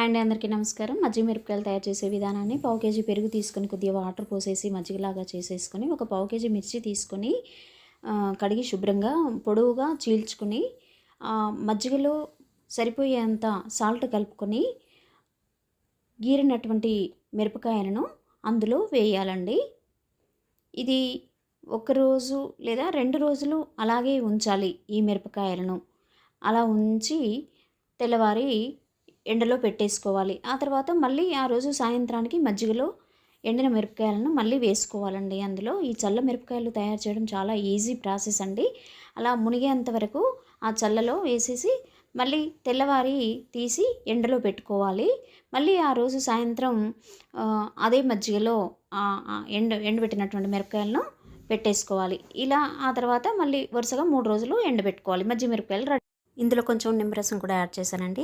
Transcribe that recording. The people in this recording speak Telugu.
హాయ్ అండి, అందరికీ నమస్కారం. మజ్జిగ మిరపకాయలు తయారు చేసే విధానాన్ని పావు కేజీ పెరుగు తీసుకొని కొద్దిగా వాటర్ పోసేసి మజ్జిగలాగా చేసేసుకొని ఒక పావు కేజీ మిర్చి తీసుకొని కడిగి శుభ్రంగా పొడవుగా చీల్చుకొని మజ్జిగలో సరిపోయేంత సాల్ట్ కలుపుకొని గీరినటువంటి మిరపకాయలను అందులో వేయాలండి. ఇది ఒకరోజు లేదా 2 రోజులు అలాగే ఉంచాలి. ఈ మిరపకాయలను అలా ఉంచి తెల్లవారి ఎండలో పెట్టేసుకోవాలి. ఆ తర్వాత మళ్ళీ ఆ రోజు సాయంత్రానికి మజ్జిగలో ఎండిన మిరపకాయలను మళ్ళీ వేసుకోవాలండి. అందులో ఈ చల్ల మిరపకాయలు తయారు చేయడం చాలా ఈజీ ప్రాసెస్ అండి. అలా మునిగేంత వరకు ఆ చల్లలో వేసేసి మళ్ళీ తెల్లవారి తీసి ఎండలో పెట్టుకోవాలి. మళ్ళీ ఆ రోజు సాయంత్రం అదే మజ్జిగలో ఎండబెట్టినటువంటి మిరపకాయలను పెట్టేసుకోవాలి. ఇలా ఆ తర్వాత మళ్ళీ వరుసగా 3 రోజులు ఎండబెట్టుకోవాలి. మజ్జిగ మిరపకాయలు రెడీ. ఇందులో కొంచెం నిమ్మరసం కూడా యాడ్ చేశానండి.